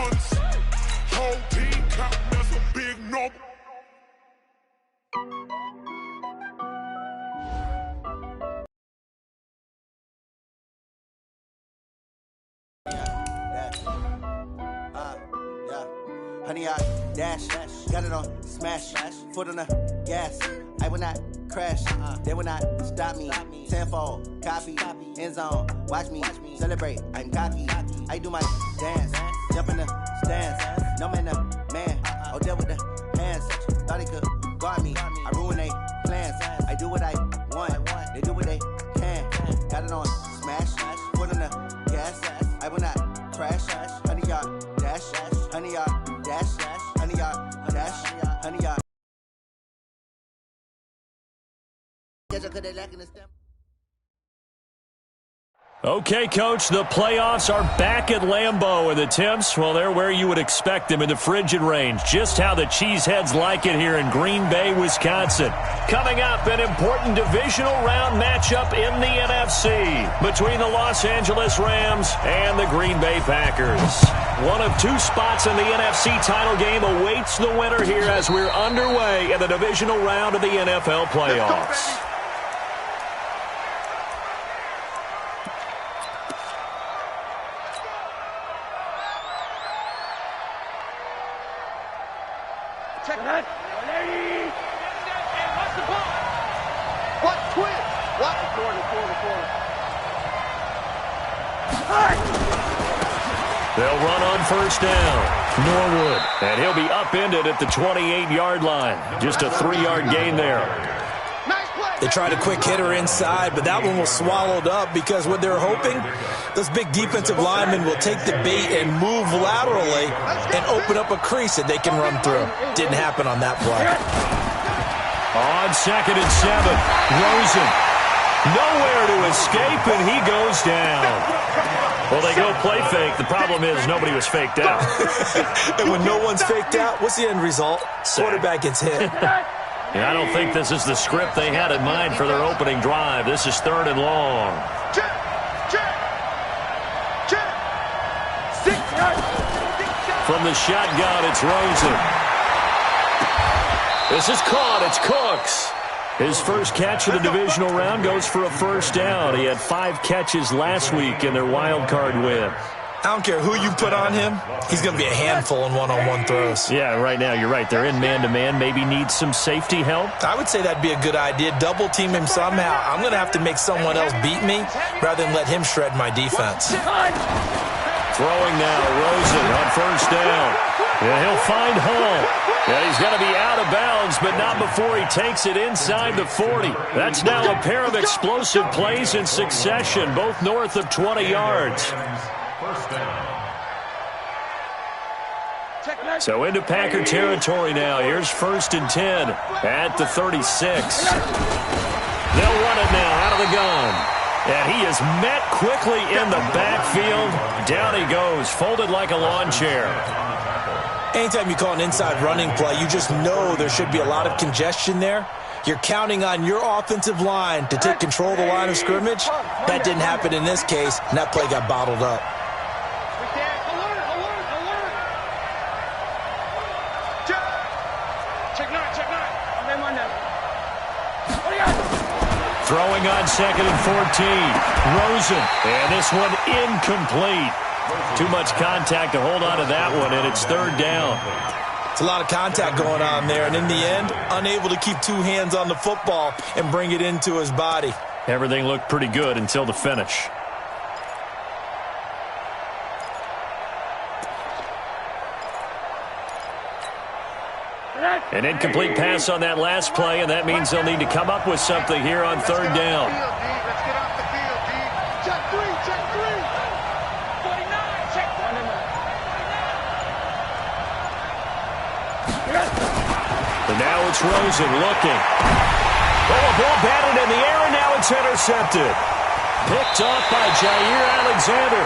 hunts. Whole team counting as a big number. Honey, I dash, got it on smash, foot on the gas. I will not crash, they will not stop me. Tenfold, copy, end zone, watch me celebrate. I'm cocky, I do my dance, jump in the stands. No man, the man, oh, deal with the hands. Thought he could guard me, I ruin they plans. I do what I want, they do what they can. Got it on smash, foot on the gas. I will not crash, honey, y'all dash, honey, y'all dash, honey, y'all dash, honey, y'all. Okay, Coach, the playoffs are back at Lambeau, and the temps, well, they're where you would expect them in the frigid range. Just how the Cheeseheads like it here in Green Bay, Wisconsin. Coming up, an important divisional round matchup in the NFC between the Los Angeles Rams and the Green Bay Packers. One of two spots in the NFC title game awaits the winner here as we're underway in the divisional round of the NFL playoffs. Check that. Ready. And what's the ball? What? Twist. What? Corner. They'll run on first down. Norwood. And he'll be upended at the 28-yard line. Just a 3-yard gain there. They tried a quick hitter inside, but that one was swallowed up because what they're hoping, those big defensive linemen will take the bait and move laterally and open up a crease that they can run through. Didn't happen on that play. On 2nd and 7, Rosen. Nowhere to escape, and he goes down. Well, they go play fake. The problem is nobody was faked out. And when no one's faked out, what's the end result? Quarterback gets hit. Yeah, I don't think this is the script they had in mind for their opening drive. This is 3rd and long. From the shotgun, it's Rosen. This is caught. It's Cooks. His first catch of the divisional round goes for a first down. He had 5 catches last week in their wild card win. I don't care who you put on him, he's going to be a handful in one-on-one throws. Yeah, right now, you're right. They're in man-to-man. Maybe need some safety help. I would say that'd be a good idea. Double-team him somehow. I'm going to have to make someone else beat me rather than let him shred my defense. Throwing now, Rosen on first down. And he'll find Hull. And he's going to be out of bounds, but not before he takes it inside the 40. That's now a pair of explosive plays in succession, both north of 20 yards. So into Packer territory now. Here's 1st and 10 at the 36. They'll run it now out of the gun. And he is met quickly in the backfield. Down he goes, folded like a lawn chair. Anytime you call an inside running play, you just know there should be a lot of congestion there. You're counting on your offensive line to take control of the line of scrimmage. That didn't happen in this case, and that play got bottled up. Throwing on 2nd and 14. Rosen. And this one incomplete. Too much contact to hold on to that one, and it's 3rd down. It's a lot of contact going on there, and in the end, unable to keep 2 hands on the football and bring it into his body. Everything looked pretty good until the finish. An incomplete pass on that last play, and that means they'll need to come up with something here on 3rd down. Let's get off the field, D. Check 3, check 3. 49, check 1. And now it's Rosen looking. Oh, a ball batted in the air, and now it's intercepted. Picked off by Jair Alexander.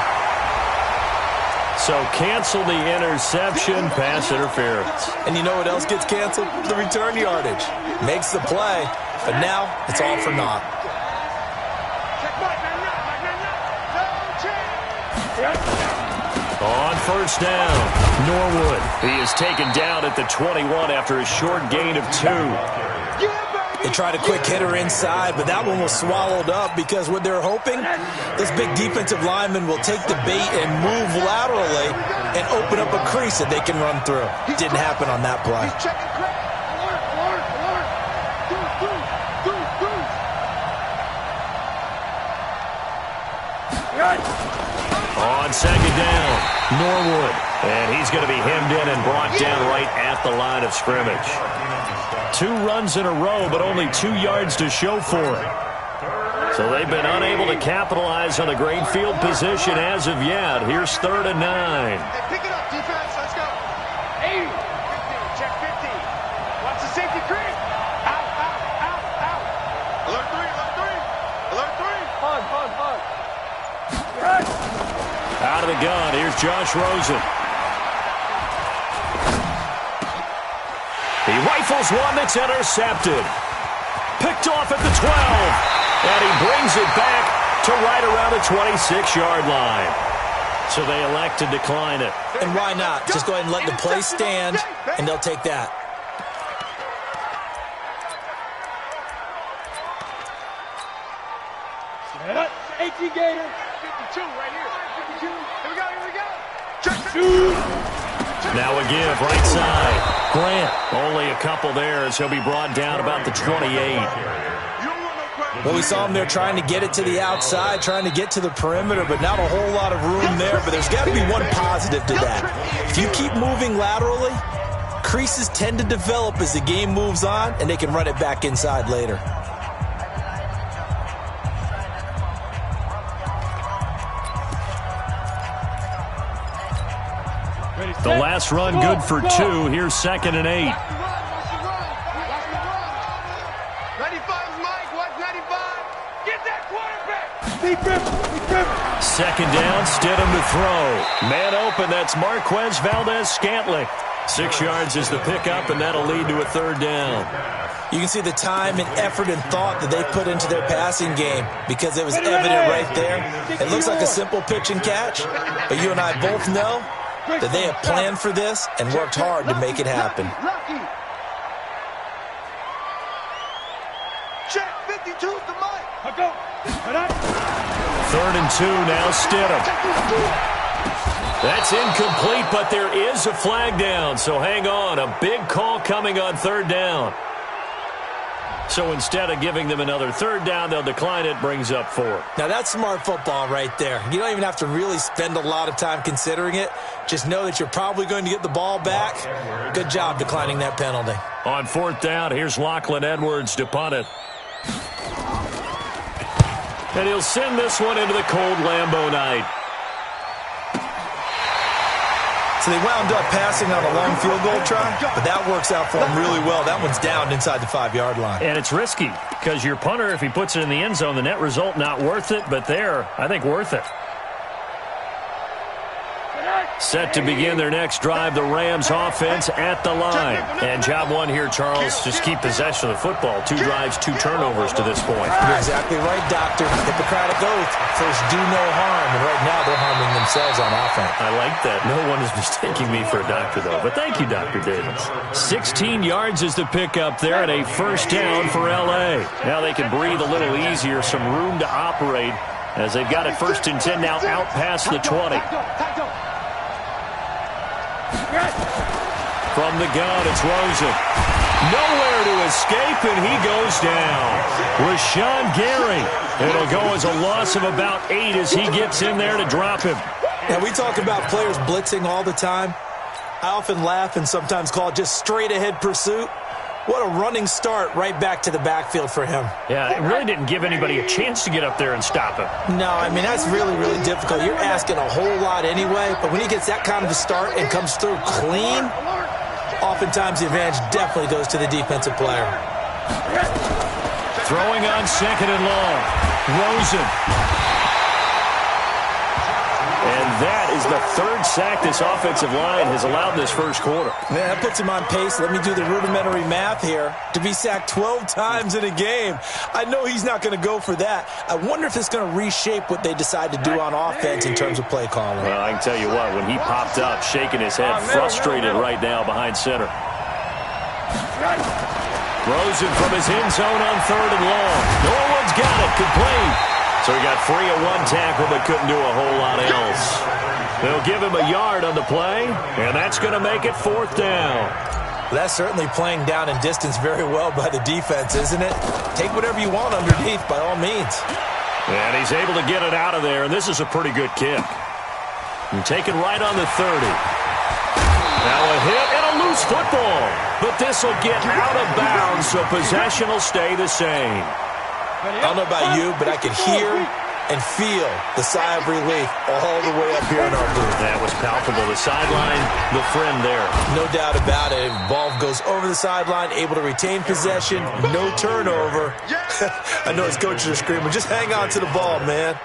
So cancel the interception, pass interference. And you know what else gets canceled? The return yardage. Makes the play, but now it's all for naught. On first down, Norwood. He is taken down at the 21 after a short gain of 2. They tried a quick hitter inside, but that one was swallowed up because what they're hoping, this big defensive lineman will take the bait and move laterally and open up a crease that they can run through. Didn't happen on that play. On second down, Norwood. And he's going to be hemmed in and brought down right at the line of scrimmage. 2 runs in a row, but only 2 yards to show for it. So they've been unable to capitalize on a great field position as of yet. Here's 3rd and 9. Hey, pick it up, defense. Let's go. 80. 50. Check 50. Watch the safety creep. Out, out, out, out. Alert 3, alert 3. Alert 3. Hug, hug, hug. Out of the gun, here's Josh Rosen. He rifles one that's intercepted. Picked off at the 12. And he brings it back to right around the 26-yard line. So they elect to decline it. And why not? Just go ahead and let the play stand, and they'll take that. What? 18 Gator. 52 right here. 52. Here we go, here we go. Check. Now a give, right side. Grant, only a couple there as he'll be brought down about the 28. Well, we saw him there trying to get it to the outside, trying to get to the perimeter, but not a whole lot of room there. But there's got to be one positive to that. If you keep moving laterally, creases tend to develop as the game moves on, and they can run it back inside later. The last run good for 2. Here's 2nd and 8. 95 Mike, what's 95? Get that quarterback! Second down, Stidham to throw. Man open, that's Marquez Valdez-Scantling. 6 yards is the pickup, and that'll lead to a 3rd down. You can see the time and effort and thought that they put into their passing game because it was evident right there. It looks like a simple pitch and catch, but you and I both know that they have planned for this and worked hard to make it happen. Check 52 to Mike. 3rd and 2, now Stidham. That's incomplete, but there is a flag down, so hang on. A big call coming on 3rd down. So instead of giving them another 3rd down, they'll decline it, brings up 4. Now that's smart football right there. You don't even have to really spend a lot of time considering it. Just know that you're probably going to get the ball back. Good job declining that penalty. On 4th down, here's Lachlan Edwards to punt it. And he'll send this one into the cold Lambeau night. So they wound up passing on a long field goal try, but that works out for them really well. That one's down inside the 5-yard line. And it's risky because your punter, if he puts it in the end zone, the net result not worth it, but there, I think worth it. Set to begin their next drive, the Rams offense at the line. And job one here, Charles, just keep possession of the football. 2 drives, 2 turnovers to this point. You're exactly right, Doctor. Hippocratic oath. First, do no harm. And right now, they're harming themselves on offense. I like that. No one is mistaking me for a doctor, though. But thank you, Dr. Davis. 16 yards is the pickup there and a 1st down for L.A. Now they can breathe a little easier, some room to operate as they've got it 1st and 10 now out past the 20. From the gun, it's Rosen. Nowhere to escape, and he goes down. Rashawn Gary. It'll go as a loss of about 8 as he gets in there to drop him. Now, we talk about players blitzing all the time. I often laugh and sometimes call it just straight-ahead pursuit. What a running start right back to the backfield for him. Yeah, it really didn't give anybody a chance to get up there and stop him. No, I mean, that's really, really difficult. You're asking a whole lot anyway, but when he gets that kind of a start and comes through clean, oftentimes the advantage definitely goes to the defensive player. Throwing on 2nd and long. Rosen. And that is the third sack this offensive line has allowed in this first quarter. Man, that puts him on pace. Let me do the rudimentary math here. To be sacked 12 times in a game, I know he's not going to go for that. I wonder if it's going to reshape what they decide to do on offense in terms of play calling. Well, I can tell you what, when he popped up, shaking his head, frustrated right now behind center. Throws it from his end zone on 3rd and long. No one's got it. Complete. So he got free of one tackle but couldn't do a whole lot else. They'll give him a yard on the play, and that's going to make it 4th down. That's certainly playing down in distance very well by the defense, isn't it? Take whatever you want underneath by all means. And he's able to get it out of there, and this is a pretty good kick. And taken right on the 30. Now a hit and a loose football. But this will get out of bounds, so possession will stay the same. I don't know about you, but I could hear and feel the sigh of relief all the way up here in our booth. That was palpable. The sideline, the friend there. No doubt about it. Ball goes over the sideline, able to retain possession, no turnover. I know his coaches are screaming, just hang on to the ball, man.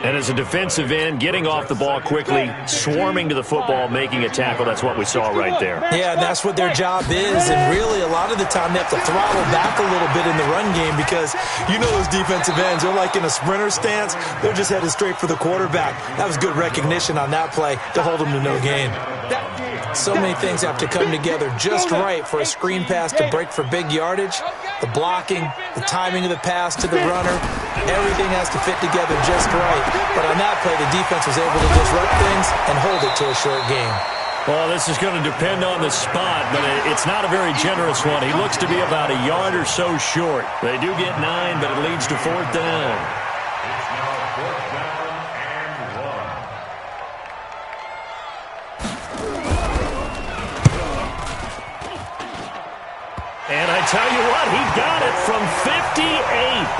And as a defensive end, getting off the ball quickly, swarming to the football, making a tackle, that's what we saw right there. Yeah, and that's what their job is. And really, a lot of the time, they have to throttle back a little bit in the run game because you know those defensive ends, they're like in a sprinter stance. They're just headed straight for the quarterback. That was good recognition on that play to hold them to no gain. So many things have to come together just right for a screen pass to break for big yardage. The blocking, the timing of the pass to the runner, everything has to fit together just right. But on that play, the defense was able to disrupt things and hold it to a short game. Well, this is going to depend on the spot, but it's not a very generous one. He looks to be about a yard or so short. They do get 9, but it leads to 4th down. And I tell you what, he got it from 58.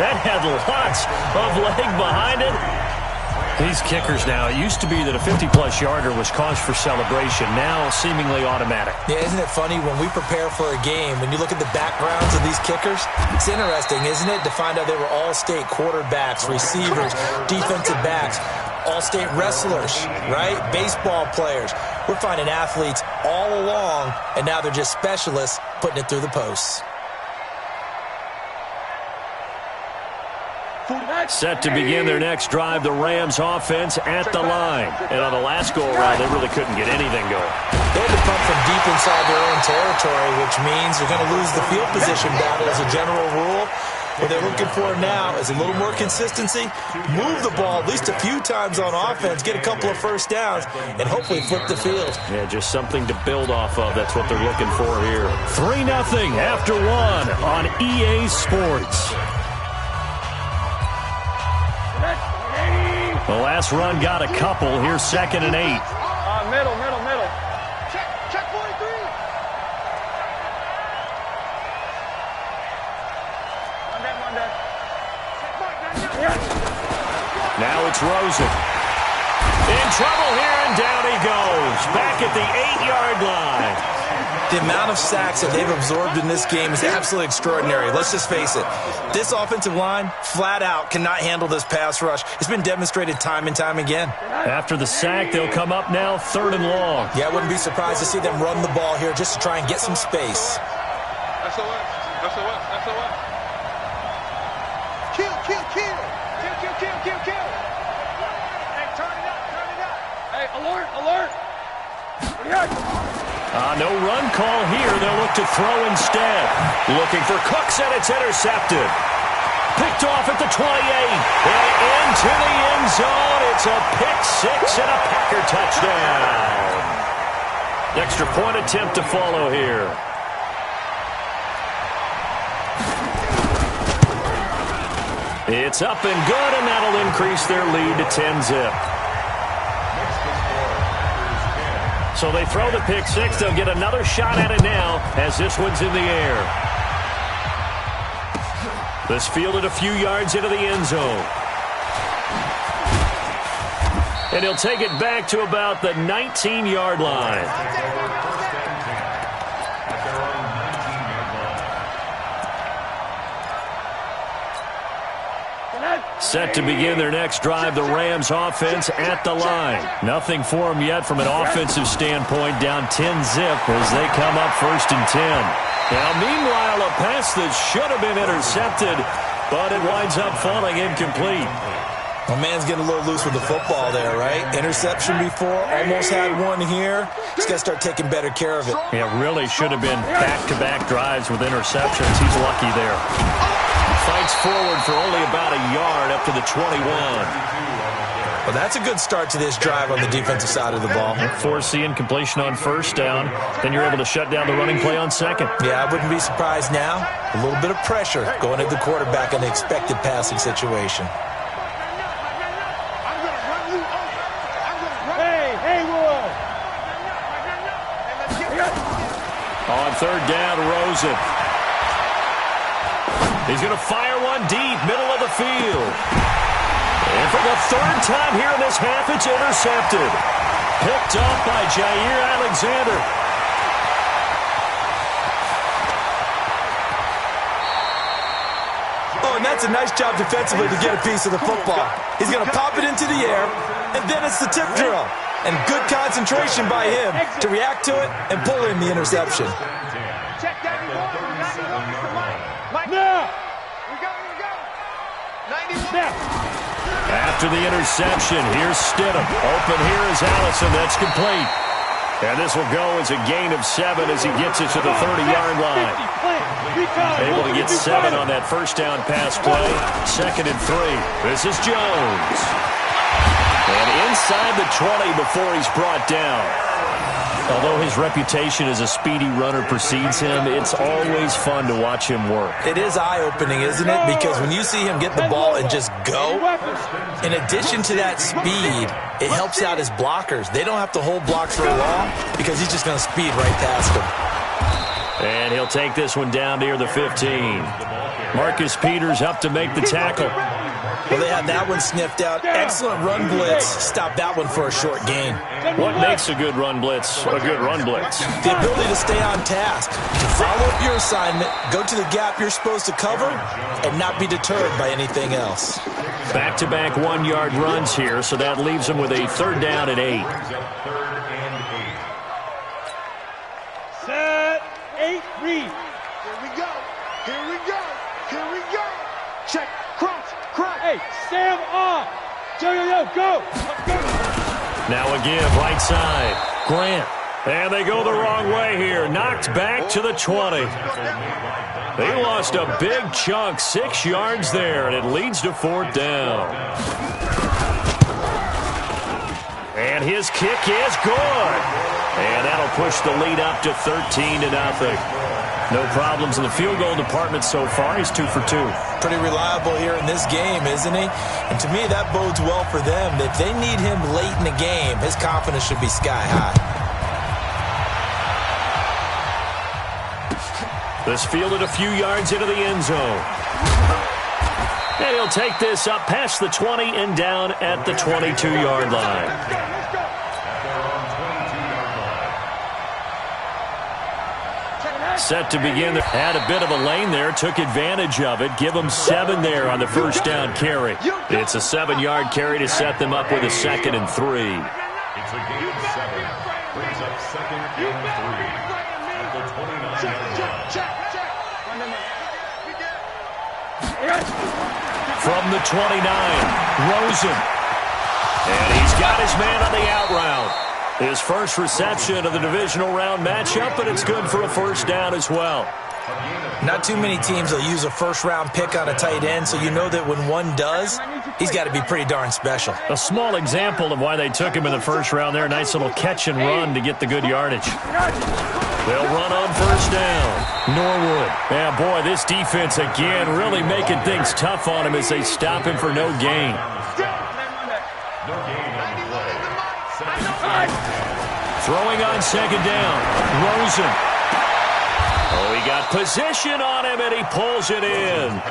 That had lots of leg behind it. These kickers now, it used to be that a 50-plus yarder was cause for celebration. Now, seemingly automatic. Yeah, isn't it funny when we prepare for a game, when you look at the backgrounds of these kickers? It's interesting, isn't it, to find out they were all-state quarterbacks, receivers, defensive backs, all-state wrestlers, right? Baseball players. We're finding athletes all along, and now they're just specialists putting it through the posts. Set to begin their next drive, the Rams offense at the line. And on the last go-around, they really couldn't get anything going. They had to punt from deep inside their own territory, which means they're going to lose the field position battle as a general rule. What they're looking for now is a little more consistency, move the ball at least a few times on offense, get a couple of first downs, and hopefully flip the field. Yeah, just something to build off of. That's what they're looking for here. 3-0 after 1 on EA Sports. The last run got a couple. Here's 2nd and 8. Middle. Check 43. One down. Now it's Rosen. In trouble here, and down he goes. Back at the 8-yard line. The amount of sacks that they've absorbed in this game is absolutely extraordinary. Let's just face it. This offensive line, flat out, cannot handle this pass rush. It's been demonstrated time and time again. After the sack, they'll come up now 3rd and long. Yeah, I wouldn't be surprised to see them run the ball here just to try and get some space. SOS. Kill. Hey, turn it up. Hey, alert. No run call here. They'll look to throw instead. Looking for Cooks, and it's intercepted. Picked off at the 28. And into the end zone. It's a pick-6 and a Packer touchdown. Extra point attempt to follow here. It's up and good, and that'll increase their lead to 10-zip. So they throw the pick-6. They'll get another shot at it now as this one's in the air. This fielded a few yards into the end zone. And he'll take it back to about the 19-yard line. Set to begin their next drive, the Rams offense at the line. Nothing for them yet from an offensive standpoint, down 10-zip as they come up 1st and 10. Now, meanwhile, a pass that should have been intercepted, but it winds up falling incomplete. My man's getting a little loose with the football there, right? Interception before, almost had one here. He's got to start taking better care of it. Yeah, really should have been back-to-back drives with interceptions. He's lucky there. Fights forward for only about a yard up to the 21. Well, that's a good start to this drive on the defensive side of the ball. Force the incompletion on 1st down. Then you're able to shut down the running play on 2nd. Yeah, I wouldn't be surprised now. A little bit of pressure going at the quarterback in the expected passing situation. On 3rd down, Rosen. He's going to fire one deep, middle of the field. And for the 3rd time here in this half, it's intercepted. Picked up by Jair Alexander. Oh, and that's a nice job defensively to get a piece of the football. He's going to pop it into the air, and then it's the tip drill. And good concentration by him to react to it and pull in the interception. Check 91. 91 is the line. Now. We go. 91. After the interception, here's Stidham. Open here is Allison. That's complete. And this will go as a gain of 7 as he gets it to the 30-yard line. Able to get 7 on that 1st down pass play. 2nd and 3. This is Jones. And inside the 20 before he's brought down. Although his reputation as a speedy runner precedes him, it's always fun to watch him work. It is eye-opening, isn't it? Because when you see him get the ball and just go, in addition to that speed, it helps out his blockers. They don't have to hold blocks for long because he's just going to speed right past them. And he'll take this one down near the 15. Marcus Peters up to make the tackle. Well, they had that one sniffed out. Excellent run blitz. Stop that one for a short gain. What makes a good run blitz a good run blitz? The ability to stay on task, to follow up your assignment, go to the gap you're supposed to cover, and not be deterred by anything else. Back-to-back 1-yard runs here, so that leaves them with a 3rd down and 8. Set, 8, read. Here we go. Check, crunch. Hey, Sam off. Go. Now again, right side. Grant. And they go the wrong way here. Knocked back to the 20. They lost a big chunk, 6 yards there, and it leads to 4th down. And his kick is good. And that'll push the lead up to 13-0. No problems in the field goal department so far. He's 2 for 2. Pretty reliable here in this game, isn't he? And to me, that bodes well for them. If they need him late in the game, his confidence should be sky high. This fielded a few yards into the end zone. And he'll take this up past the 20 and down at the 22-yard line. Set to begin. Had a bit of a lane there, took advantage of it. Give them 7 there on the 1st down carry. It's a 7-yard carry to set them up with a 2nd and 3. It's a gain of 7. Brings up 2nd and 3. At the 29-yard line. From the 29, Rosen. And he's got his man on the out route. His first reception of the divisional round matchup, but it's good for a 1st down as well. Not too many teams will use a 1st-round pick on a tight end, so you know that when one does, he's got to be pretty darn special. A small example of why they took him in the 1st round there. Nice little catch and run to get the good yardage. They'll run on 1st down. Norwood. Yeah, boy, this defense again really making things tough on him as they stop him for no gain. Throwing on 2nd down. Rosen. Oh, he got position on him, and he pulls it in.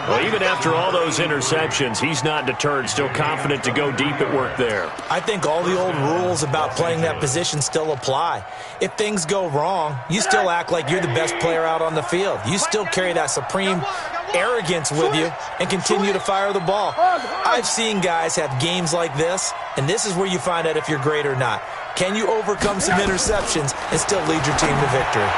Well, even after all those interceptions, he's not deterred, still confident to go deep at work there. I think all the old rules about playing that position still apply. If things go wrong, you still act like you're the best player out on the field. You still carry that supreme arrogance with you and continue to fire the ball. I've seen guys have games like this, and this is where you find out if you're great or not. Can you overcome some interceptions and still lead your team to victory?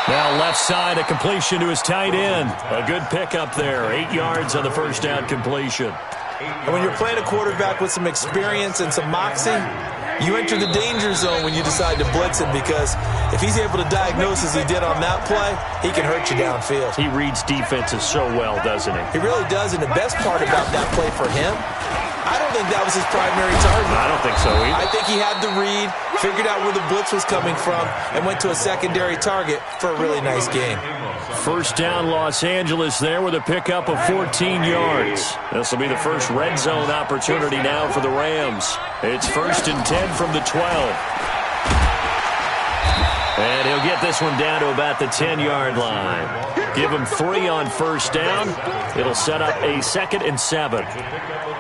Now left side, a completion to his tight end. A good pickup there. 8 yards on the first down completion. And when you're playing a quarterback with some experience and some moxie, you enter the danger zone when you decide to blitz him, because if he's able to diagnose as he did on that play, he can hurt you downfield. He reads defenses so well, doesn't he? He really does, and the best part about that play for him, I don't think that was his primary target. I don't think so either. I think he had the read, figured out where the blitz was coming from, and went to a secondary target for a really nice game. First down, Los Angeles there with a pickup of 14 yards. This will be the first red zone opportunity now for the Rams. It's 1st and 10 from the 12. And he'll get this one down to about the 10-yard line. Give him 3 on first down. It'll set up a 2nd and 7.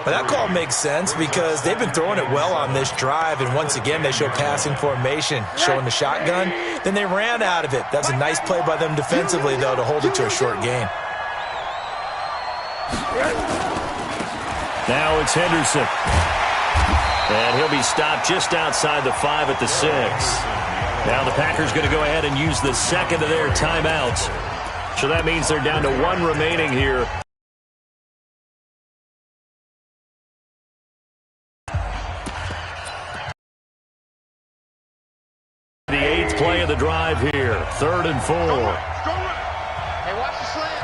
But that call makes sense because they've been throwing it well on this drive, and once again they show passing formation, showing the shotgun. Then they ran out of it. That's a nice play by them defensively, though, to hold it to a short gain. Now it's Henderson. And he'll be stopped just outside the 5 at the 6. Now the Packers going to go ahead and use the second of their timeouts. So that means they're down to 1 remaining here. The 8th play of the drive here. 3rd and 4. Hey, watch the slant.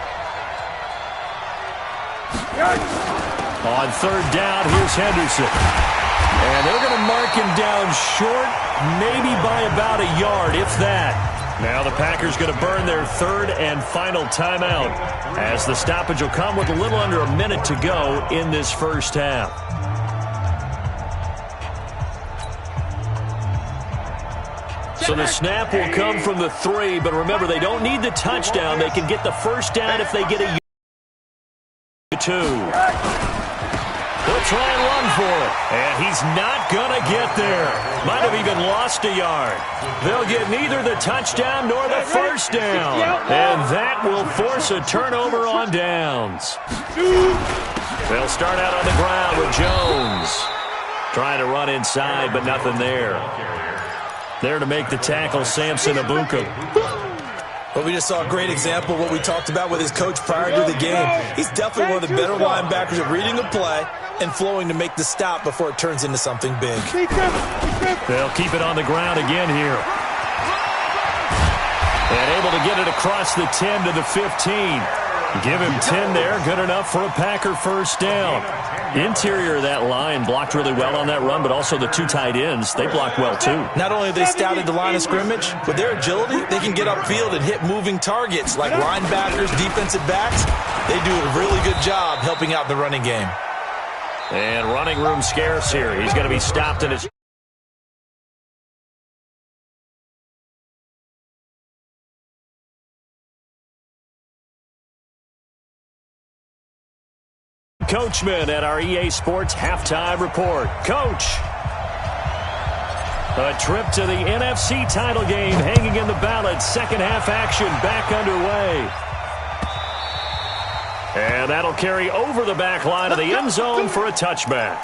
On 3rd down, here's Henderson. And they're going to mark him down short, maybe by about a yard, if that. Now the Packers going to burn their 3rd and final timeout, as the stoppage will come with a little under a minute to go in this first half. So the snap will come from the 3, but remember, they don't need the touchdown. They can get the first down if they get a 2. They'll try and run for it, and he's not going to get there. Might have even lost a yard. They'll get neither the touchdown nor the first down, and that will force a turnover on downs. They'll start out on the ground with Jones. Trying to run inside, but nothing there. There to make the tackle, Samson Abuka. Well, we just saw a great example of what we talked about with his coach prior to the game. He's definitely one of the better linebackers at reading a play and flowing to make the stop before it turns into something big. They'll keep it on the ground again here. And able to get it across the 10 to the 15. Give him 10 there, good enough for a Packer first down. Interior of that line blocked really well on that run, but also the 2 tight ends, they blocked well too. Not only have they scouted the line of scrimmage, with their agility, they can get upfield and hit moving targets like linebackers, defensive backs. They do a really good job helping out the running game. And running room scarce here. He's going to be stopped in his... Coachman at our EA Sports halftime report. Coach, a trip to the NFC title game hanging in the balance. Second half action back underway. And that'll carry over the back line of the end zone for a touchback.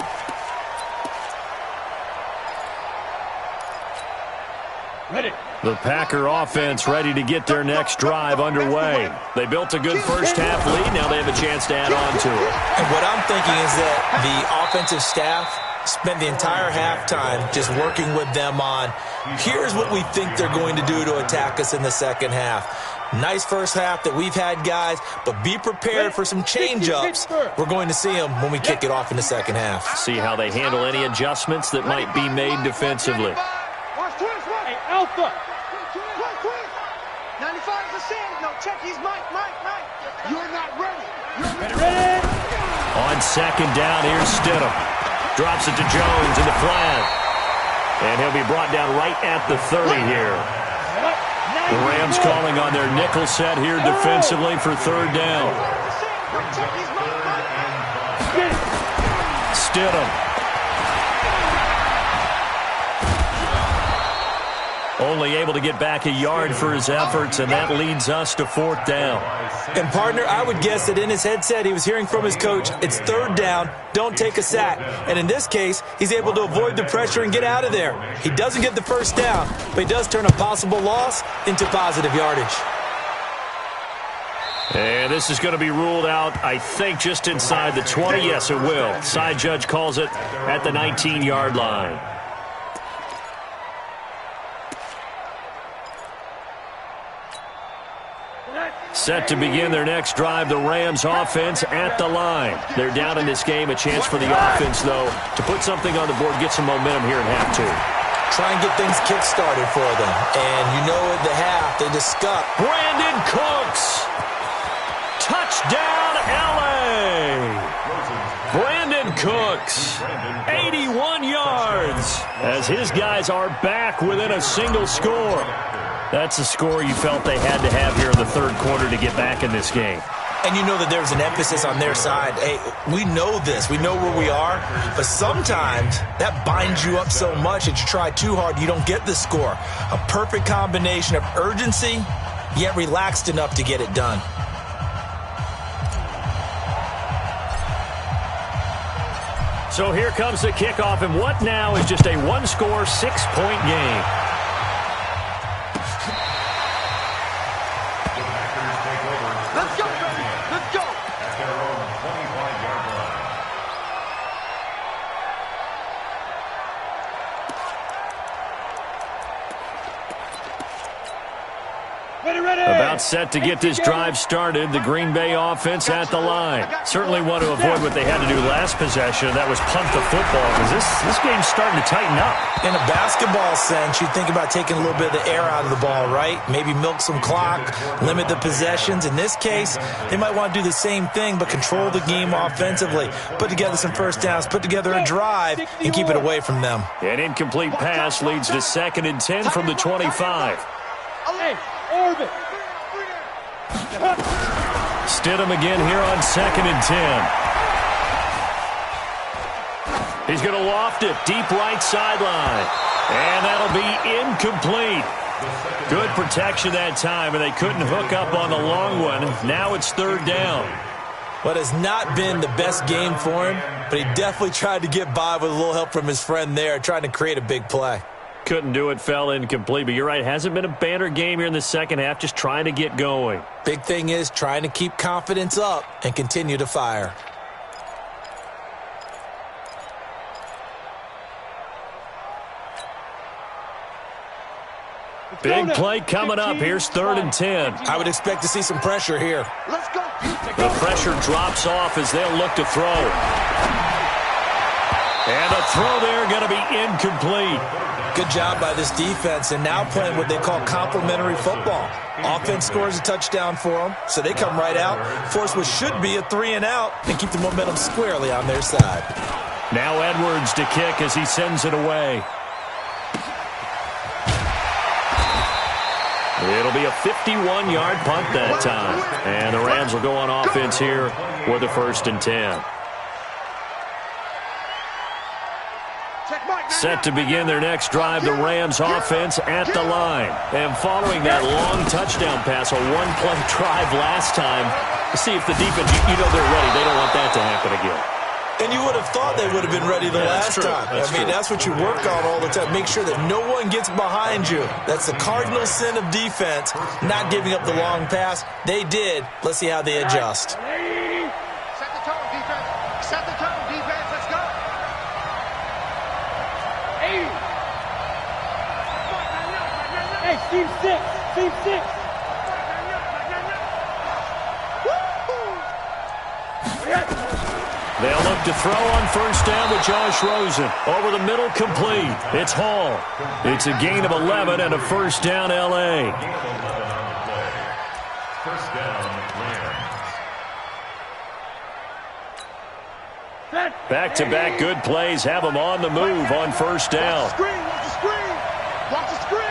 Ready. The Packer offense ready to get their next drive underway. They built a good first half lead. Now they have a chance to add on to it. And what I'm thinking is that the offensive staff spent the entire halftime just working with them on, here's what we think they're going to do to attack us in the second half. Nice first half that we've had, guys, but be prepared for some change-ups. We're going to see them when we kick it off in the second half. See how they handle any adjustments that might be made defensively. Hey, Alpha. 95 is Sam. No, check. He's Mike. You're not ready. Ready. On second down, here's Stidham. Drops it to Jones in the flat. And he'll be brought down right at the 30 here. The Rams calling on their nickel set here defensively for third down. Stidham. Only able to get back a yard for his efforts, and that leads us to 4th down. And, partner, I would guess that in his headset he was hearing from his coach, it's 3rd down, don't take a sack. And in this case, he's able to avoid the pressure and get out of there. He doesn't get the 1st down, but he does turn a possible loss into positive yardage. And this is going to be ruled out, I think, just inside the 20. Yes, it will. Side judge calls it at the 19-yard line. Set to begin their next drive, the Rams offense at the line. They're down in this game. A chance for the offense, though, to put something on the board, get some momentum here in half 2. Try and get things kick-started for them. And you know at the half, they discuss. Brandon Cooks. Touchdown, L.A. Brandon Cooks, 81 yards, as his guys are back within a single score. That's a score you felt they had to have here in the 3rd quarter to get back in this game. And you know that there's an emphasis on their side. Hey, we know this. We know where we are. But sometimes that binds you up so much that you try too hard, you don't get the score. A perfect combination of urgency, yet relaxed enough to get it done. So here comes the kickoff, and what now is just a one-score, 6-point game. Let's go, baby. Let's go. At their own 25-yard line. Ready. About set to get this drive started, the Green Bay offense at the line. Certainly want to avoid what they had to do last possession, that was punt the football, because this game's starting to tighten up. In a basketball sense, you think about taking a little bit of the air out of the ball, right? Maybe milk some clock, limit the possessions. In this case, they might want to do the same thing, but control the game offensively. Put together some 1st downs, put together a drive, and keep it away from them. An incomplete pass leads to 2nd and 10 from the 25. Hey, orbit. Stidham again here on 2nd and 10. He's going to loft it, deep right sideline. And that'll be incomplete. Good protection that time, and they couldn't hook up on the long one. Now it's 3rd down. What has not been the best game for him, but he definitely tried to get by with a little help from his friend there, trying to create a big play. Couldn't do it, fell incomplete. But you're right, hasn't been a banner game here in the 2nd half, just trying to get going. Big thing is trying to keep confidence up and continue to fire. Big play coming up. Here's 3rd and 10. I would expect to see some pressure here. Let's go. The pressure drops off as they'll look to throw. And a throw there going to be incomplete. Good job by this defense, and now playing what they call complementary football. Offense scores a touchdown for them, so they come right out, force what should be a 3-and-out, and keep the momentum squarely on their side. Now Edwards to kick as he sends it away. It'll be a 51-yard punt that time. And the Rams will go on offense here with a 1st and 10. Set to begin their next drive, the Rams offense at the line. And following that long touchdown pass, a one-play drive last time, to see if the defense, you know they're ready. They don't want that to happen again. And you would have thought they would have been ready the last time. That's what you work on all the time. Make sure that no one gets behind you. That's the cardinal sin of defense, not giving up the long pass. They did. Let's see how they adjust. Set the tone, defense. Set the tone, defense. Let's go. Hey, team 6. Team 6. They'll look to throw on 1st down with Josh Rosen. Over the middle, complete. It's Hall. It's a gain of 11 and a 1st down, L.A. 1st down, Rams. Back-to-back good plays have them on the move on 1st down. Watch the screen. Watch the screen. Watch the screen.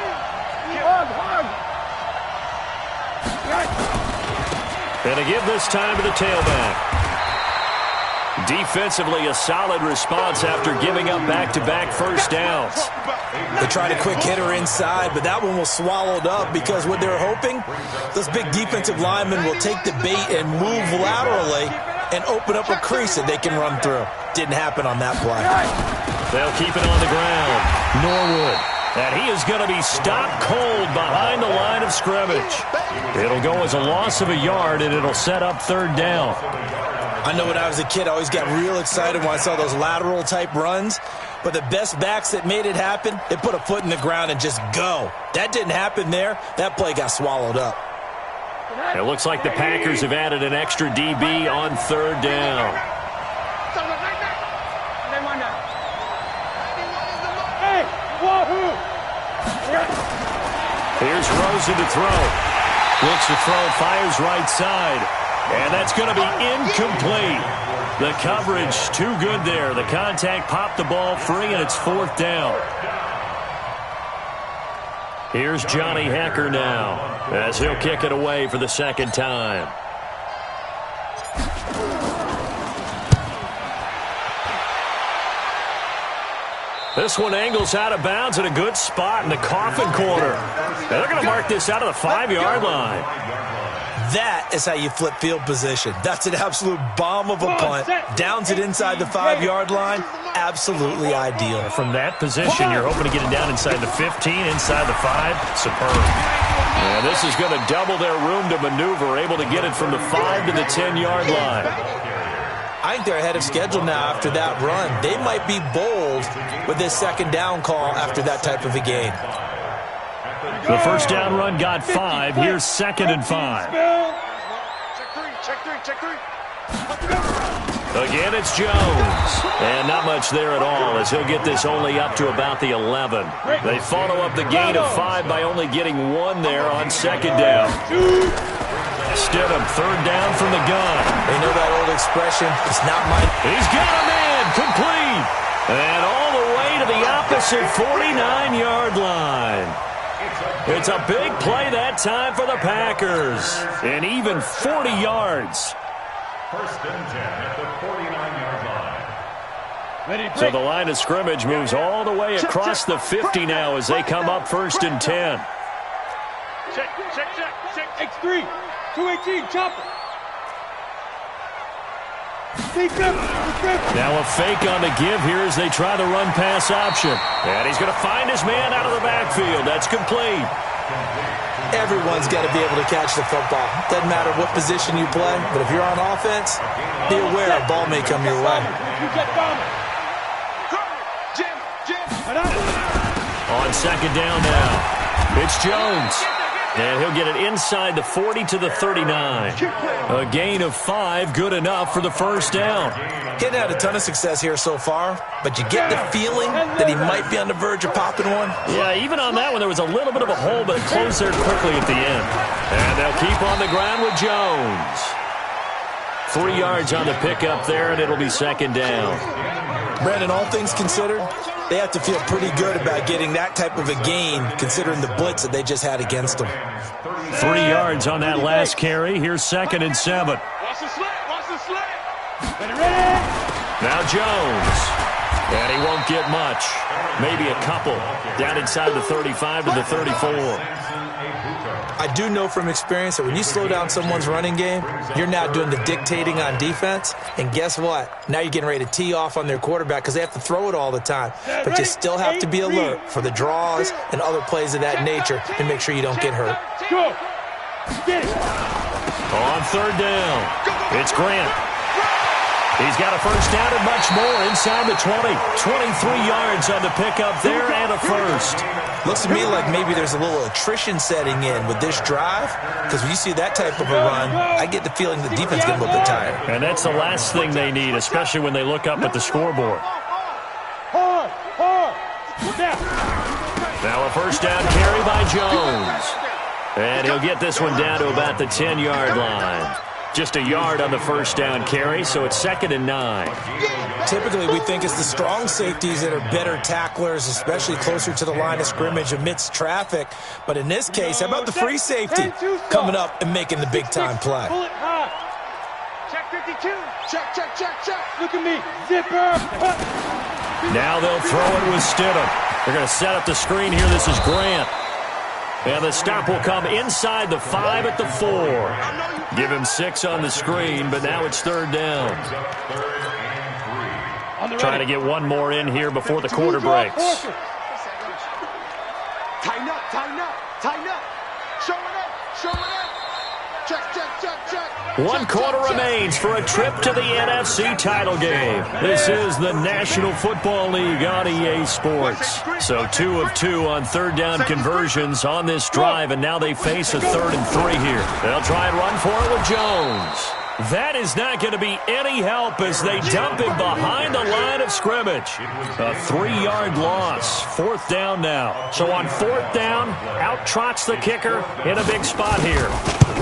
And to give this time to the tailback. Defensively, a solid response after giving up back-to-back first downs. They tried a quick hitter inside, but that one was swallowed up because what they're hoping, those big defensive linemen will take the bait and move laterally and open up a crease that they can run through. Didn't happen on that play. They'll keep it on the ground. Norwood. And he is going to be stopped cold behind the line of scrimmage. It'll go as a loss of a yard, and it'll set up third down. I know when I was a kid, I always got real excited when I saw those lateral-type runs. But the best backs that made it happen, they put a foot in the ground and just go. That didn't happen there. That play got swallowed up. It looks like the Packers have added an extra DB on third down. Here's Rosen to throw. Looks to throw, fires right side. And that's going to be incomplete. The coverage too good there. The contact popped the ball free, and it's fourth down. Here's Johnny Hecker now as he'll kick it away for the second time. This one angles out of bounds at a good spot in the coffin corner. And they're going to mark this out of the 5-yard line. That is how you flip field position. That's an absolute bomb of a punt. Downs it inside the 5-yard line. Absolutely ideal. From that position, you're hoping to get it down inside the 15, inside the 5. Superb. And this is going to double their room to maneuver, able to get it from the 5 to the 10-yard line. I think they're ahead of schedule now after that run. They might be bold with this second down call after that type of a game. The first down run got 5. Here's 2nd and 5. Check three. Again, it's Jones. And not much there at all as he'll get this only up to about the 11. They follow up the gain of 5 by only getting 1 there on second down. Stidham, third down from the gun. They know that old expression, it's not mine. He's got a man, complete. And all the way to the opposite 49-yard line. It's a big play that time for the Packers. And even 40 yards. First and 10 at the 49-yard line. So the line of scrimmage moves all the way across the 50 now as they come up first and 10. Check. X3. 218, chopper. Now a fake on the give here as they try the run-pass option. And he's going to find his man out of the backfield. That's complete. Everyone's got to be able to catch the football. Doesn't matter what position you play, but if you're on offense, be aware a ball may come your way. On second down now, it's Jones. And he'll get it inside the 40 to the 39. A gain of 5, good enough for the first down. Getting had a ton of success here so far, but you get the feeling that he might be on the verge of popping one. Yeah, even on that one, there was a little bit of a hole, but it closed there quickly at the end. And they'll keep on the ground with Jones. 3 yards on the pickup there, and it'll be second down. Brandon, all things considered, they have to feel pretty good about getting that type of a gain, considering the blitz that they just had against them. 3 yards on that last carry. Here's 2nd and 7. Watch the slant. Now Jones. And he won't get much. Maybe a couple. Down inside the 35 to the 34. I do know from experience that when you slow down someone's running game, you're now doing the dictating on defense. And guess what? Now you're getting ready to tee off on their quarterback because they have to throw it all the time. But you still have to be alert for the draws and other plays of that nature to make sure you don't get hurt. On third down, it's Grant. He's got a first down and much more inside the 20. 23 yards on the pickup there and a first. Looks to me like maybe there's a little attrition setting in with this drive, because when you see that type of a run, I get the feeling the defense gets a little bit tired. And that's the last thing they need, especially when they look up at the scoreboard. Now a first down carry by Jones. And he'll get this one down to about the 10-yard line. Just a yard on the first down carry, so it's 2nd and 9. Typically, we think it's the strong safeties that are better tacklers, especially closer to the line of scrimmage amidst traffic. But in this case, how about the free safety coming up and making the big-time play? Check check 52. Check, check, check, check. Look at me. Zipper. Now they'll throw it with Stidham. They're going to set up the screen here. This is Grant. And the stop will come inside the 5 at the 4. Give him 6 on the screen, but now it's 3rd down. Trying to get one more in here before the quarter breaks. Tighten up, tighten up, tighten up. Show it up, show it up. Check, check, check, check. 1 quarter remains for a trip to the NFC title game. This is the National Football League on EA Sports. So 2 of 2 on 3rd down conversions on this drive, and now they face a 3rd and 3 here. They'll try and run for it with Jones. That is not going to be any help as they dump him behind the line of scrimmage. A 3-yard loss. 4th down now. So on 4th down, out trots the kicker in a big spot here.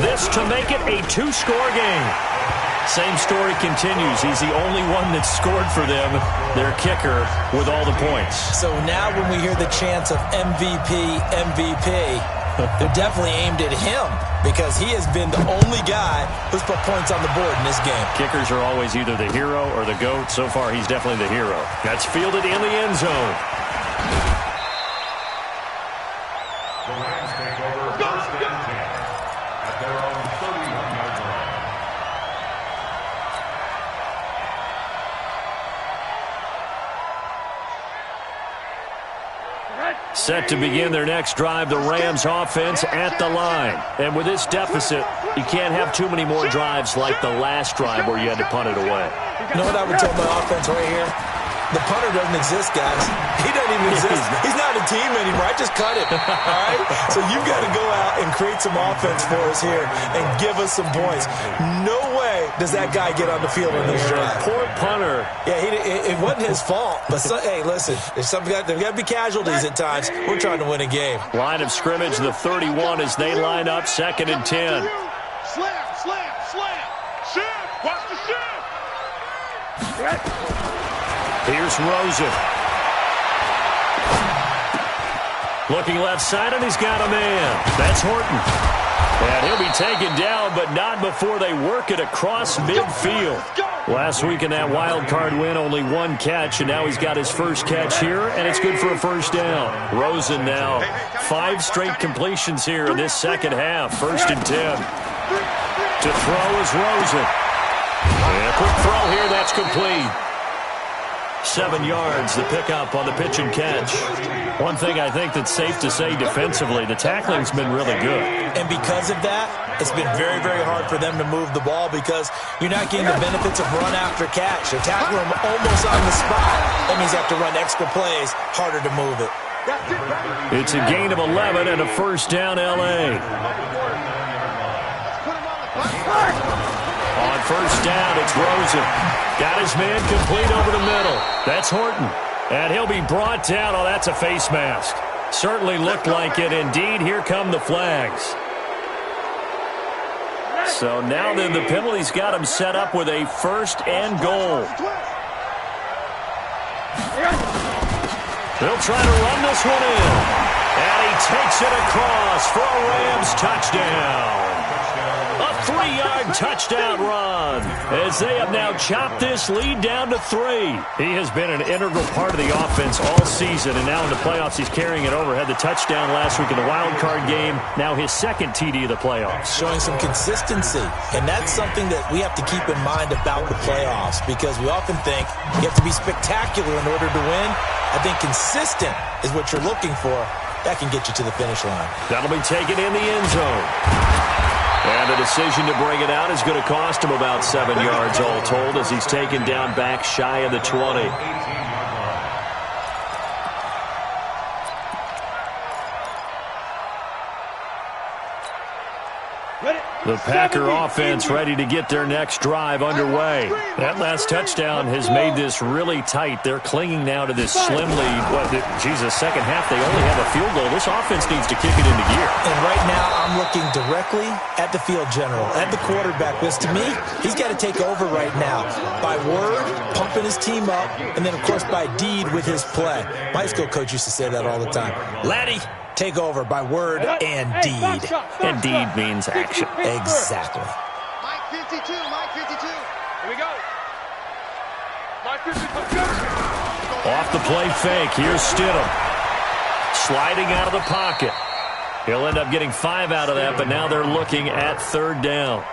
This to make it a 2-score game. Same story continues. He's the only one that scored for them, their kicker, with all the points. So now when we hear the chants of MVP, MVP, they're definitely aimed at him because he has been the only guy who's put points on the board in this game. Kickers are always either the hero or the GOAT. So far, he's definitely the hero. That's fielded in the end zone. The Rams take over 1st and 10 at their own 31-yard line. Set to begin their next drive, the Rams offense at the line. And with this deficit, you can't have too many more drives like the last drive where you had to punt it away. You know what I would tell my offense right here? The punter doesn't exist, guys. He doesn't even exist. He's not a team anymore. I just cut him. All right? So you've got to go out and create some offense for us here and give us some points. No way does that guy get on the field on this drive. Poor punter. Yeah, it wasn't his fault. But, hey, listen, there's got to be casualties at times. We're trying to win a game. Line of scrimmage, the 31 as they line up 2nd and 10. Slam, slam, slam. Shift. Watch the shift. Here's Rosen. Looking left side, and he's got a man. That's Horton. And he'll be taken down, but not before they work it across midfield. Last week in that wild card win, only 1 catch, and now he's got his first catch here, and it's good for a 1st down. Rosen now, 5 straight completions here in this second half. 1st and 10. To throw is Rosen. And a quick throw here, that's complete. 7 yards, the pickup on the pitch and catch. One thing I think that's safe to say defensively, the tackling's been really good. And because of that, it's been very, very hard for them to move the ball because you're not getting the benefits of run after catch. They tackle them almost on the spot. That means you have to run extra plays, harder to move it. It's a gain of 11 and a 1st down, L.A. On 1st down, it's Rosen. Got his man complete over the middle. That's Horton. And he'll be brought down. Oh, that's a face mask. Certainly looked like it. Indeed, here come the flags. So now then the penalty's got him set up with a 1st and goal. They'll try to run this one in. And he takes it across for a Rams touchdown. A 3-yard touchdown run as they have now chopped this lead down to 3. He has been an integral part of the offense all season, and now in the playoffs he's carrying it over. Had the touchdown last week in the wild card game. Now his 2nd TD of the playoffs. Showing some consistency, and that's something that we have to keep in mind about the playoffs because we often think you have to be spectacular in order to win. I think consistent is what you're looking for. That can get you to the finish line. That'll be taken in the end zone. And the decision to bring it out is going to cost him about 7 yards all told as he's taken down back shy of the 20. The Packer offense ready to get their next drive underway. That last touchdown has made this really tight. They're clinging now to this slim lead. Second half, they only have a field goal. This offense needs to kick it into gear. And right now, I'm looking directly at the field general, at the quarterback. Because to me, he's got to take over right now. By word, pumping his team up, and then, of course, by deed with his play. My high school coach used to say that all the time. Laddie, take over by word and deed. And deed means action. Exactly. Mike 52, Mike 52. Here we go. Off the play fake. Here's Stidham. Sliding out of the pocket. He'll end up getting 5 out of that, but now they're looking at 3rd down.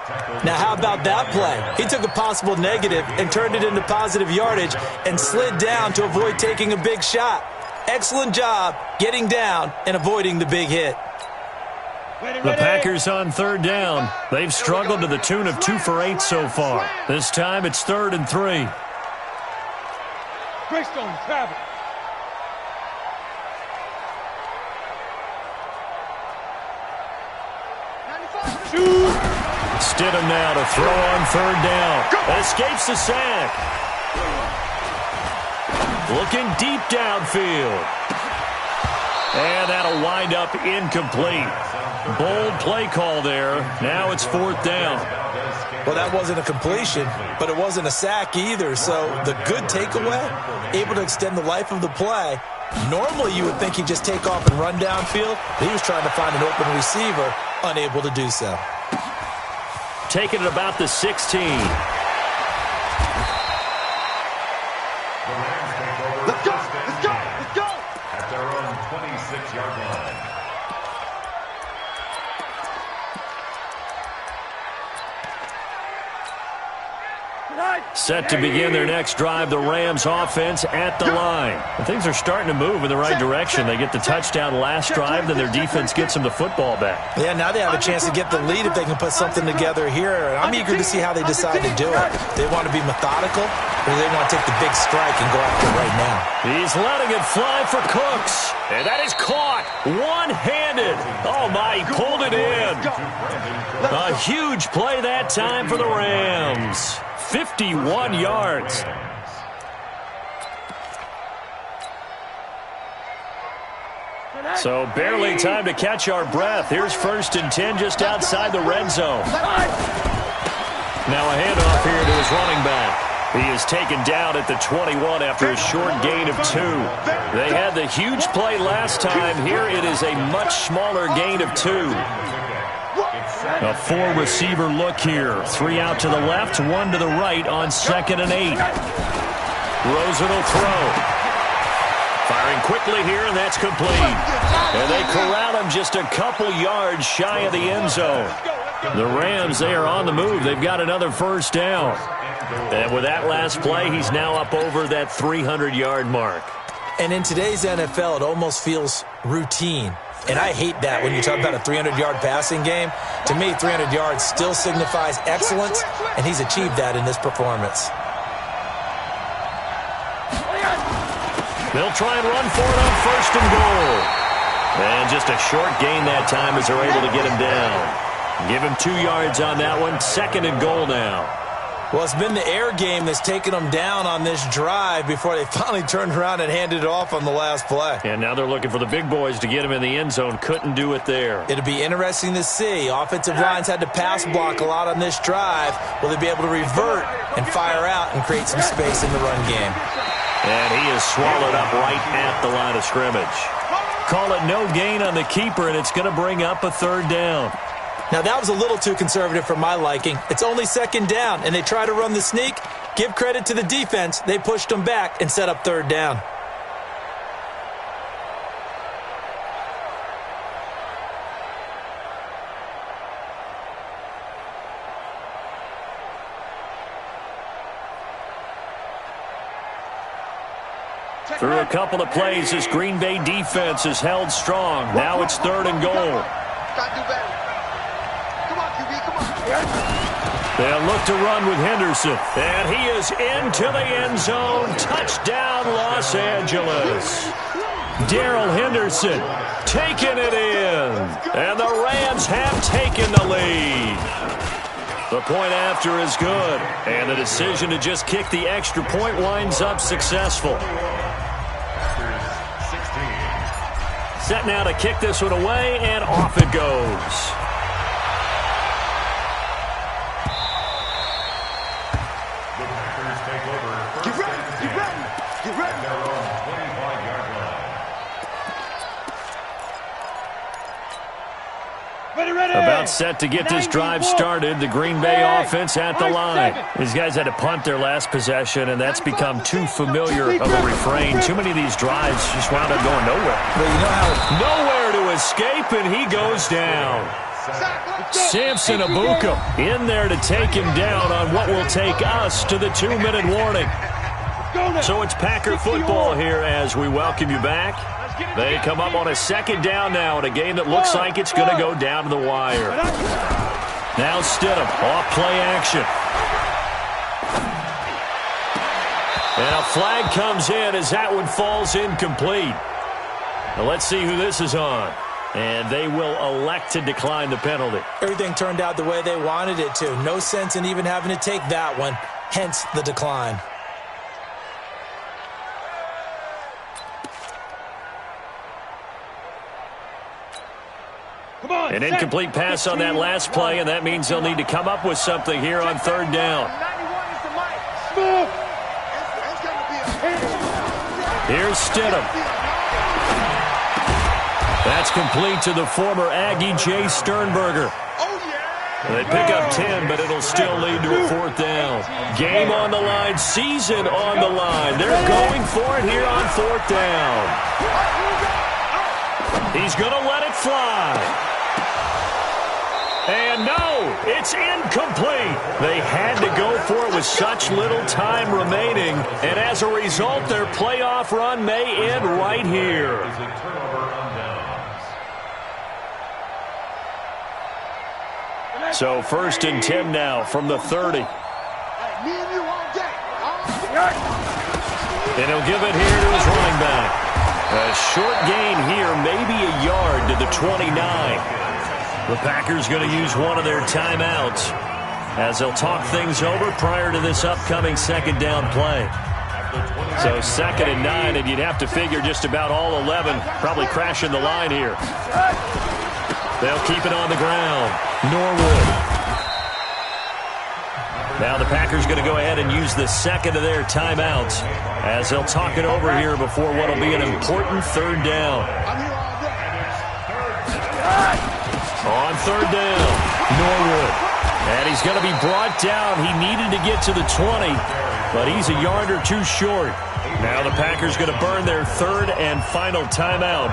Now, how about that play? He took a possible negative and turned it into positive yardage and slid down to avoid taking a big shot. Excellent job getting down and avoiding the big hit. The Packers on 3rd down. They've struggled to the tune of 2 for 8 so far. This time it's 3rd and 3. Greystone travel. Stidham now to throw on 3rd down. Escapes the sack. Looking deep downfield. And that'll wind up incomplete. Bold play call there. Now it's 4th down. Well, that wasn't a completion, but it wasn't a sack either. So the good takeaway, able to extend the life of the play. Normally you would think he'd just take off and run downfield. He was trying to find an open receiver, unable to do so. Taking it about the 16. Let's go! Let's go! Let's go! At their own 26-yard line. Set to begin their next drive, the Rams offense at the line. And things are starting to move in the right direction. They get the touchdown last drive, then their defense gets them the football back. Yeah, now they have a chance to get the lead if they can put something together here. I'm eager to see how they decide to do it. They want to be methodical, or they want to take the big strike and go after it right now. He's letting it fly for Cooks. And that is caught one-handed. Oh, my, he pulled it in. A huge play that time for the Rams. 51 yards. So barely time to catch our breath. Here's 1st and 10 just outside the red zone. Now a handoff here to his running back. He is taken down at the 21 after a short gain of 2. They had the huge play last time. Here it is a much smaller gain of 2. A 4-receiver look here. 3 out to the left, 1 to the right on 2nd and 8. Rosen will throw. Firing quickly here, and that's complete. And they corral him just a couple yards shy of the end zone. The Rams, they are on the move. They've got another 1st down. And with that last play, he's now up over that 300-yard mark. And in today's NFL, it almost feels routine. And I hate that when you talk about a 300-yard passing game. To me, 300 yards still signifies excellence, and he's achieved that in this performance. They'll try and run for it on 1st and goal. And just a short gain that time as they're able to get him down. Give him 2 yards on that one. 2nd and goal now. Well, it's been the air game that's taken them down on this drive before they finally turned around and handed it off on the last play. And now they're looking for the big boys to get him in the end zone. Couldn't do it there. It'll be interesting to see. Offensive lines had to pass block a lot on this drive. Will they be able to revert and fire out and create some space in the run game? And he is swallowed up right at the line of scrimmage. Call it no gain on the keeper, and it's going to bring up a 3rd down. Now, that was a little too conservative for my liking. It's only 2nd down, and they try to run the sneak. Give credit to the defense. They pushed them back and set up 3rd down. Through a couple of plays, this Green Bay defense is held strong. Now it's 3rd and goal. Gotta do better. Come on, QB, come on. They'll look to run with Henderson. And he is into the end zone. Touchdown, Los Angeles. Darrell Henderson taking it in. And the Rams have taken the lead. The point after is good. And the decision to just kick the extra point winds up successful. Set now to kick this one away, and off it goes. The Packers take over. Get ready, get ready, get ready. Their own 25-yard line. About set to get this drive started. The Green Bay offense at the line. These guys had to punt their last possession, and that's become too familiar of a refrain. Too many of these drives just wound up going nowhere. Well, you know how nowhere to escape, and he goes down. Samson Abuka in there to take him down on what will take us to the 2-minute warning. So it's Packer football here as we welcome you back. They come up on a second down now in a game that looks like it's going to go down to the wire. Now Stidham, off play action. And a flag comes in as that one falls incomplete. Now let's see who this is on. And they will elect to decline the penalty. Everything turned out the way they wanted it to. No sense in even having to take that one, hence the decline. An incomplete pass on that last play, and that means they'll need to come up with something here on third down. Here's Stidham. That's complete to the former Aggie Jay Sternberger. They pick up 10, but it'll still lead to a fourth down. Game on the line, season on the line. They're going for it here on fourth down. He's going to let it fly. And no, it's incomplete. They had to go for it with such little time remaining. And as a result, their playoff run may end right here. So 1st and 10 now from the 30. And he'll give it here to his running back. A short gain here, maybe a yard to the 29. The Packers going to use one of their timeouts as they'll talk things over prior to this upcoming second down play. So 2nd and 9, and you'd have to figure just about all 11 probably crashing the line here. They'll keep it on the ground. Norwood. Now the Packers going to go ahead and use the second of their timeouts as they'll talk it over here before what will be an important third down. On third down, Norwood. And he's going to be brought down. He needed to get to the 20, but he's a yard or two short. Now the Packers going to burn their third and final timeout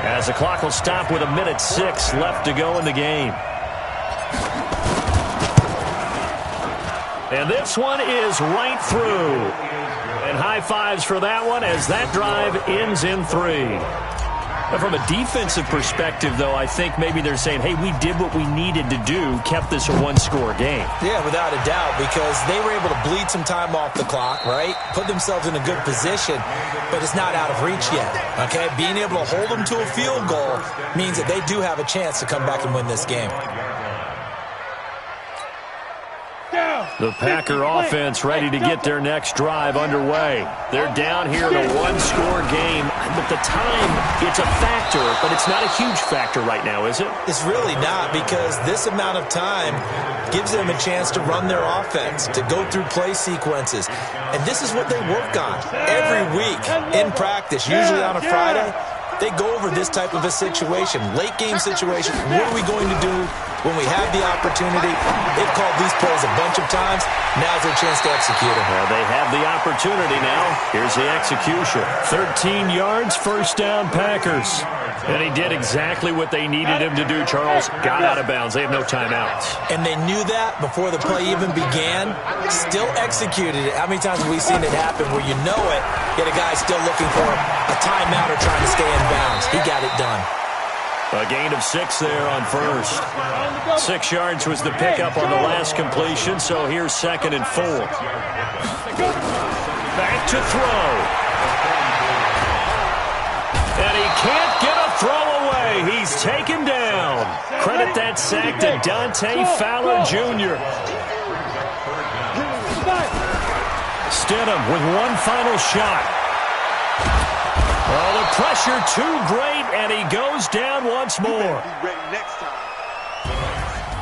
as the clock will stop with 1:06 left to go in the game. And this one is right through. And high fives for that one as that drive ends in 3. But from a defensive perspective, though, I think maybe they're saying, hey, we did what we needed to do, kept this a one-score game. Yeah, without a doubt, because they were able to bleed some time off the clock, right? Put themselves in a good position, but it's not out of reach yet, okay? Being able to hold them to a field goal means that they do have a chance to come back and win this game. The Packer offense ready to get their next drive underway. They're down here in a one-score game, but the time, it's a factor, but it's not a huge factor right now, is it? It's really not, because this amount of time gives them a chance to run their offense, to go through play sequences. And this is what they work on every week in practice, usually on a Friday. They go over this type of a situation, late game situation. What are we going to do when we have the opportunity? They've called these plays a bunch of times. Now's their chance to execute them. Well, they have the opportunity now. Here's the execution. 13 yards, first down, Packers. And he did exactly what they needed him to do, Charles. Got out of bounds. They have no timeouts. And they knew that before the play even began. Still executed it. How many times have we seen it happen where you know it, yet a guy still looking for a timeout or trying to stay in bounds? He got it done. A gain of 6 there on first. 6 yards was the pickup on the last completion, so here's 2nd and 4. Back to throw. And he can't get a throw away. He's taken down. Credit that sack to Dante Fowler Jr. Stidham with one final shot. Oh, the pressure too great, and he goes down once more.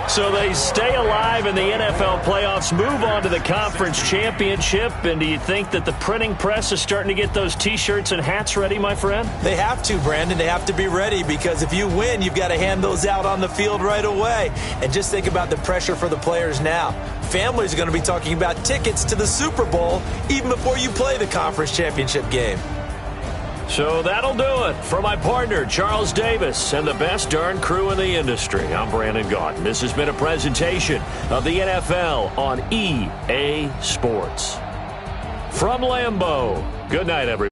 So they stay alive in the NFL playoffs, move on to the conference championship, and do you think that the printing press is starting to get those T-shirts and hats ready, my friend? They have to, Brandon. They have to be ready because if you win, you've got to hand those out on the field right away. And just think about the pressure for the players now. Families are going to be talking about tickets to the Super Bowl even before you play the conference championship game. So that'll do it. For my partner, Charles Davis, and the best darn crew in the industry, I'm Brandon Gaudin. This has been a presentation of the NFL on EA Sports. From Lambeau, good night, everybody.